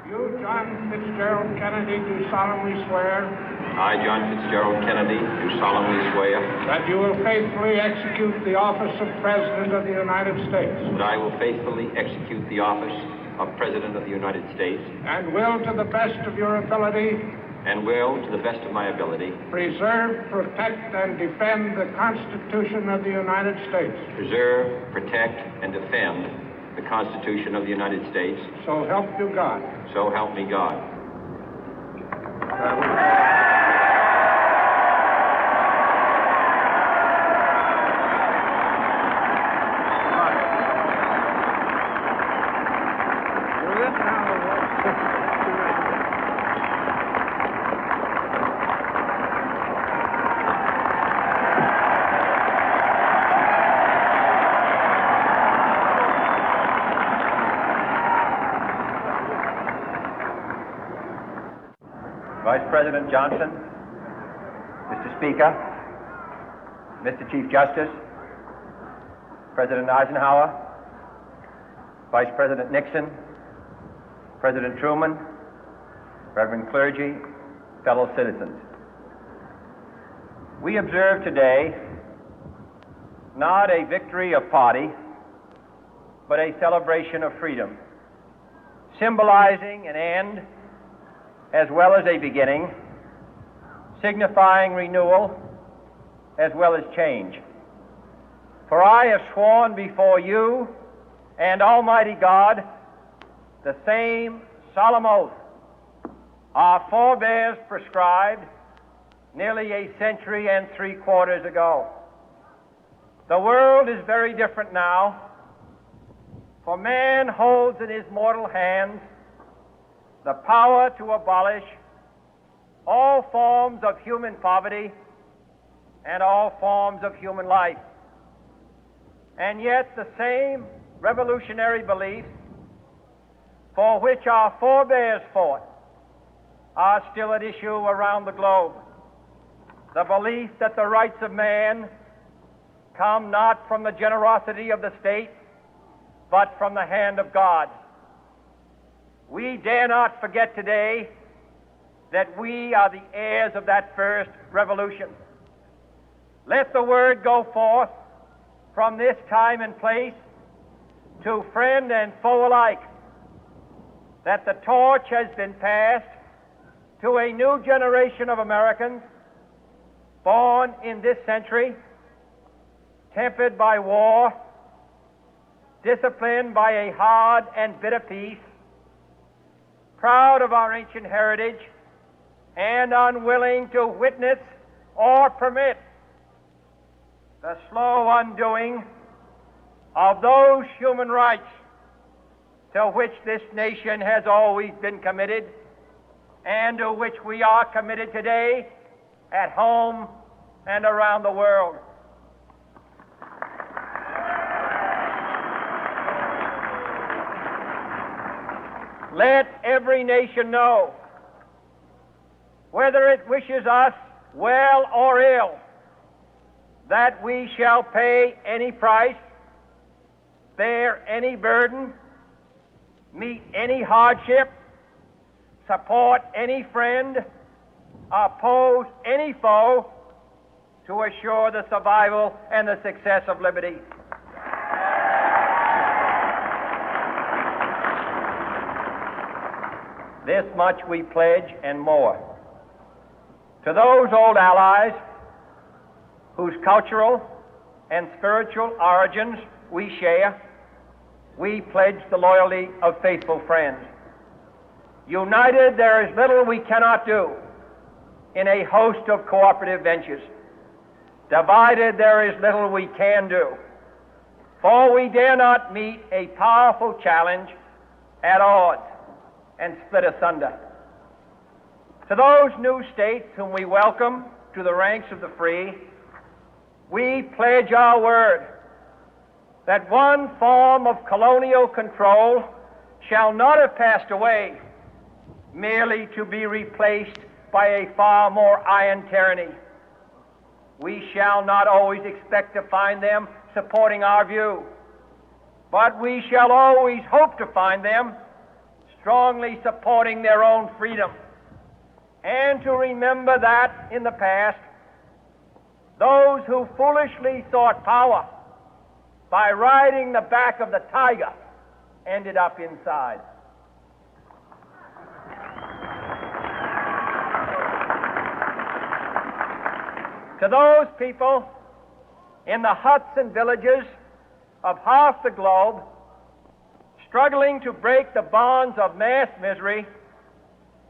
You, John Fitzgerald Kennedy, do solemnly swear. I, John Fitzgerald Kennedy, do solemnly swear. That you will faithfully execute the office of President of the United States. That I will faithfully execute the office of President of the United States. And will, to the best of your ability. And will, to the best of my ability. Preserve, protect, and defend the Constitution of the United States. Preserve, protect, and defend the Constitution of the United States. So help you God. So help me God. Vice President Johnson, Mr. Speaker, Mr. Chief Justice, President Eisenhower, Vice President Nixon, President Truman, Reverend clergy, fellow citizens. We observe today not a victory of party, but a celebration of freedom, symbolizing an end as well as a beginning, signifying renewal as well as change. For I have sworn before you and Almighty God the same solemn oath our forebears prescribed nearly a century and 3/4 ago. The world is very different now, for man holds in his mortal hands the power to abolish all forms of human poverty and all forms of human life. And yet the same revolutionary beliefs for which our forebears fought are still at issue around the globe. The belief that the rights of man come not from the generosity of the state, but from the hand of God. We dare not forget today that we are the heirs of that first revolution. Let the word go forth from this time and place to friend and foe alike that the torch has been passed to a new generation of Americans born in this century, tempered by war, disciplined by a hard and bitter peace, proud of our ancient heritage, and unwilling to witness or permit the slow undoing of those human rights to which this nation has always been committed and to which we are committed today at home and around the world. Let every nation know, whether it wishes us well or ill, that we shall pay any price, bear any burden, meet any hardship, support any friend, oppose any foe to assure the survival and the success of liberty. This much we pledge and more. To those old allies whose cultural and spiritual origins we share, we pledge the loyalty of faithful friends. United, there is little we cannot do in a host of cooperative ventures. Divided, there is little we can do, for we dare not meet a powerful challenge at odds and split asunder. To those new states whom we welcome to the ranks of the free, we pledge our word that one form of colonial control shall not have passed away, merely to be replaced by a far more iron tyranny. We shall not always expect to find them supporting our view, but we shall always hope to find them strongly supporting their own freedom, and to remember that in the past, those who foolishly sought power by riding the back of the tiger ended up inside. To those people in the huts and villages of half the globe struggling to break the bonds of mass misery,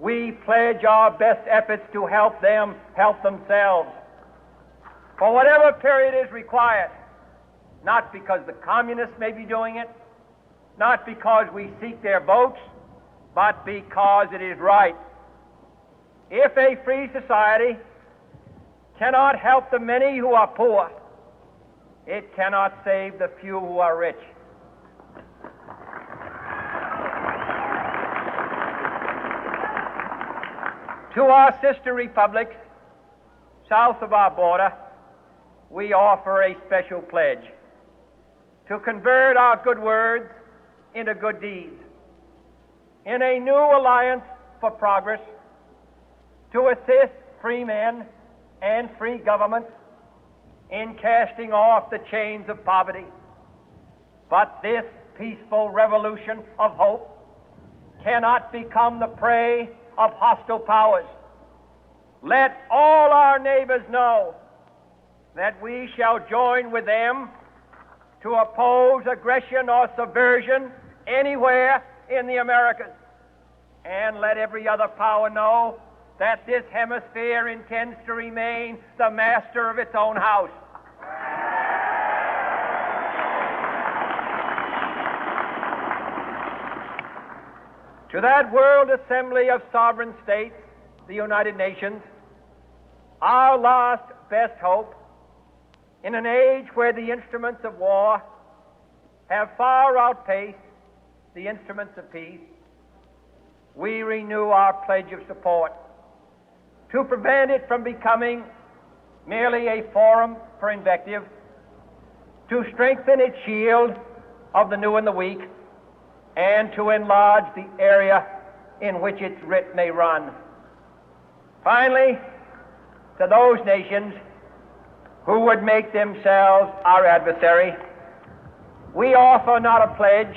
we pledge our best efforts to help them help themselves for whatever period is required, not because the communists may be doing it, not because we seek their votes, but because it is right. If a free society cannot help the many who are poor, it cannot save the few who are rich. To our sister republics south of our border, we offer a special pledge to convert our good words into good deeds, in a new alliance for progress, to assist free men and free governments in casting off the chains of poverty. But this peaceful revolution of hope cannot become the prey of hostile powers. Let all our neighbors know that we shall join with them to oppose aggression or subversion anywhere in the Americas. And let every other power know that this hemisphere intends to remain the master of its own house. To that World Assembly of Sovereign States, the United Nations, our last best hope, in an age where the instruments of war have far outpaced the instruments of peace, we renew our pledge of support to prevent it from becoming merely a forum for invective, to strengthen its shield of the new and the weak, and to enlarge the area in which its writ may run. Finally, to those nations who would make themselves our adversary, we offer not a pledge,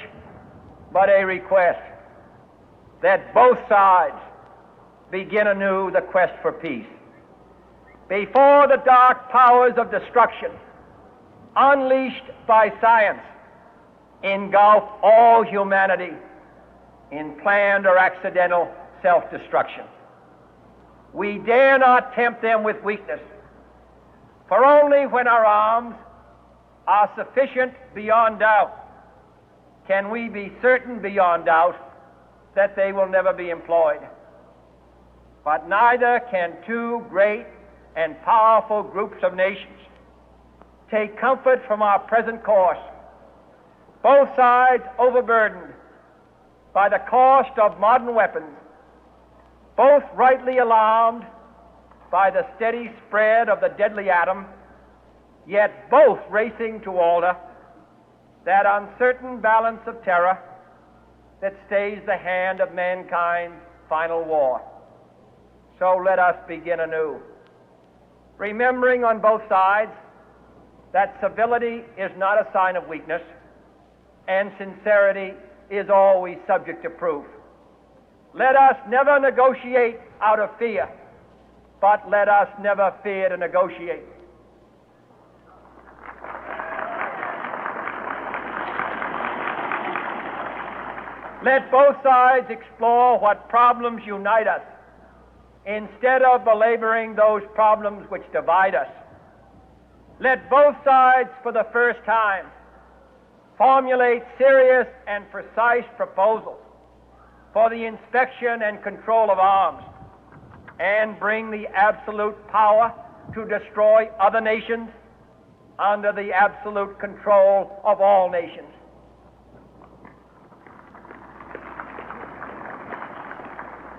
but a request that both sides begin anew the quest for peace. Before the dark powers of destruction, unleashed by science, engulf all humanity in planned or accidental self-destruction, we dare not tempt them with weakness, for only when our arms are sufficient beyond doubt can we be certain beyond doubt that they will never be employed. But neither can two great and powerful groups of nations take comfort from our present course, both sides overburdened by the cost of modern weapons, both rightly alarmed by the steady spread of the deadly atom, yet both racing to alter that uncertain balance of terror that stays the hand of mankind's final war. So let us begin anew, remembering on both sides that civility is not a sign of weakness, and sincerity is always subject to proof. Let us never negotiate out of fear, but let us never fear to negotiate. Let both sides explore what problems unite us, instead of belaboring those problems which divide us. Let both sides, for the first time, formulate serious and precise proposals for the inspection and control of arms, and bring the absolute power to destroy other nations under the absolute control of all nations.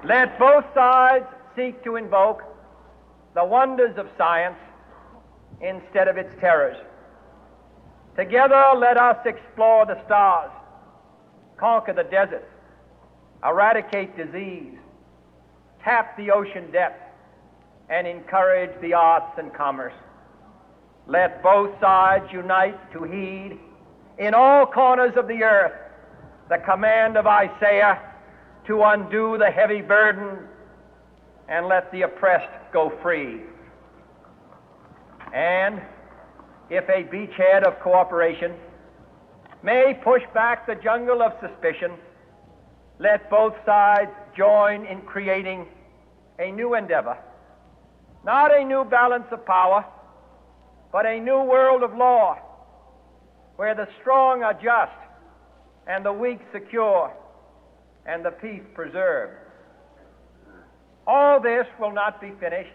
Let both sides seek to invoke the wonders of science instead of its terrors. Together, let us explore the stars, conquer the deserts, eradicate disease, tap the ocean depth, and encourage the arts and commerce. Let both sides unite to heed in all corners of the earth the command of Isaiah to undo the heavy burden and let the oppressed go free. And if a beachhead of cooperation may push back the jungle of suspicion, let both sides join in creating a new endeavor, not a new balance of power, but a new world of law, where the strong are just and the weak secure and the peace preserved. All this will not be finished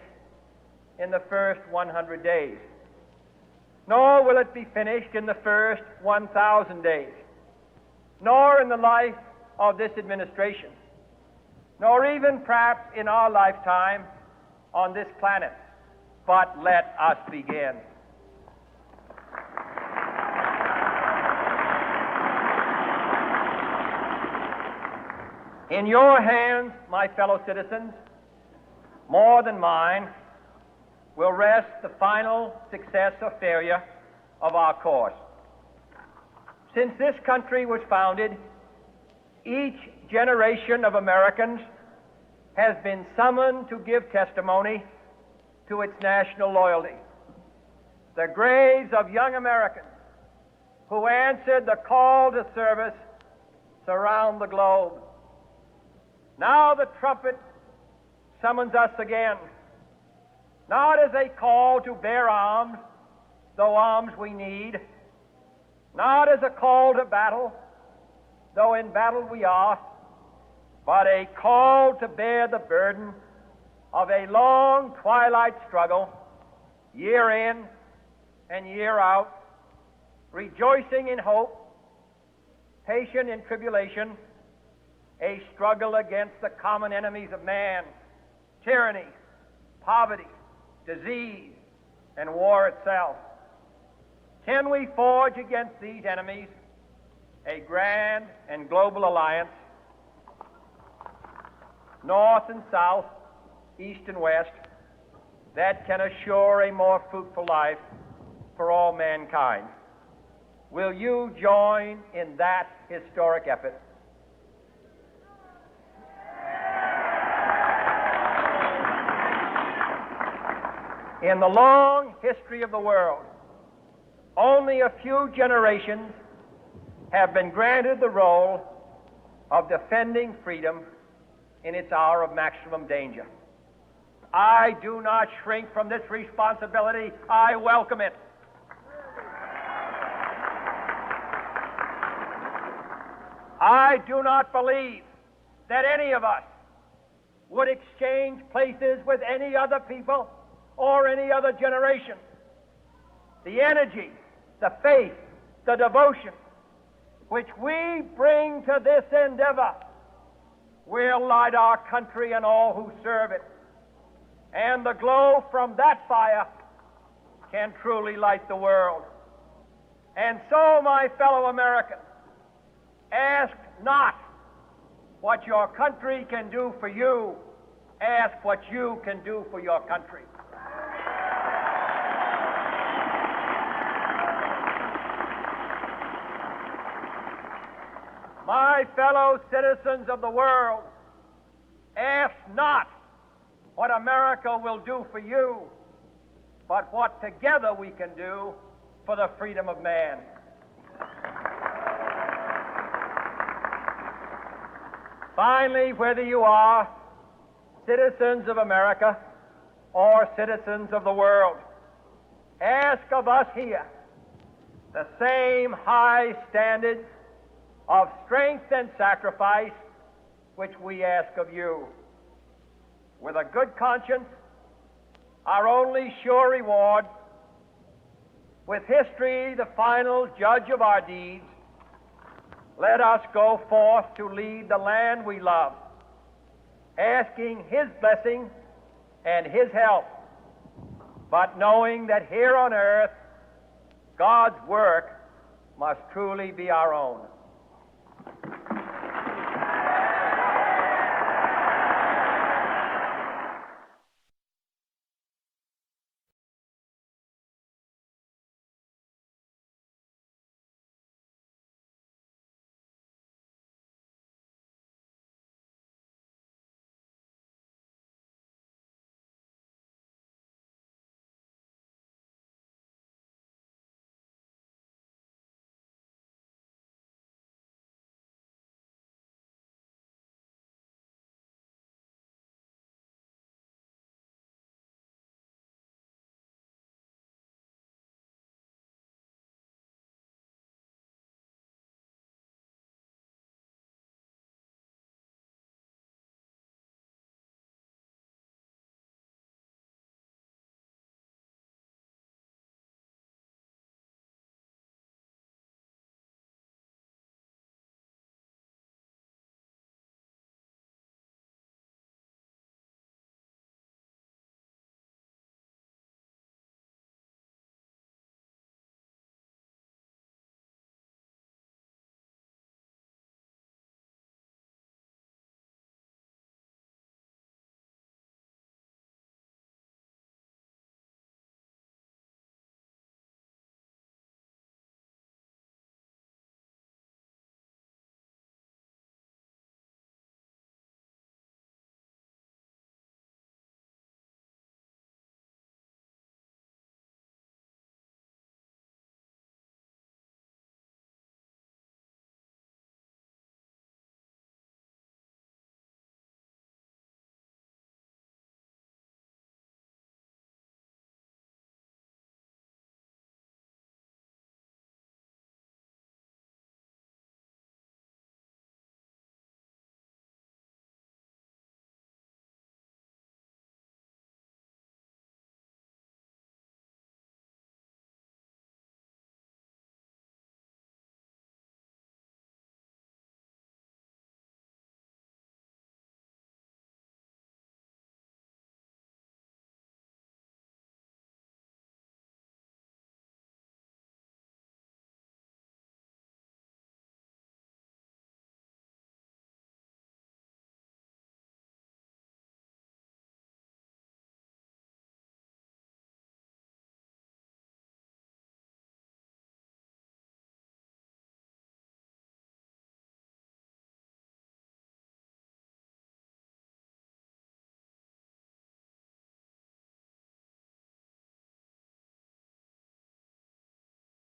in the first 100 days, nor will it be finished in the first 1,000 days, nor in the life of this administration, nor even perhaps in our lifetime on this planet. But let us begin. In your hands, my fellow citizens, more than mine, will rest the final success or failure of our course. Since this country was founded, each generation of Americans has been summoned to give testimony to its national loyalty. The graves of young Americans who answered the call to service surround the globe. Now the trumpet summons us again, not as a call to bear arms, though arms we need, not as a call to battle, though in battle we are, but a call to bear the burden of a long twilight struggle, year in and year out, rejoicing in hope, patient in tribulation, a struggle against the common enemies of man, tyranny, poverty, disease, and war itself. Can we forge against these enemies a grand and global alliance, north and south, east and west, that can assure a more fruitful life for all mankind? Will you join in that historic effort? In the long history of the world, only a few generations have been granted the role of defending freedom in its hour of maximum danger. I do not shrink from this responsibility. I welcome it. I do not believe that any of us would exchange places with any other people or any other generation. The energy, the faith, the devotion which we bring to this endeavor will light our country and all who serve it. And the glow from that fire can truly light the world. And so, my fellow Americans, ask not what your country can do for you, ask what you can do for your country. My fellow citizens of the world, ask not what America will do for you, but what together we can do for the freedom of man. Finally, whether you are citizens of America or citizens of the world, ask of us here the same high standards of strength and sacrifice which we ask of you. With a good conscience, our only sure reward, with history the final judge of our deeds, let us go forth to lead the land we love, asking His blessing and His help, but knowing that here on earth, God's work must truly be our own.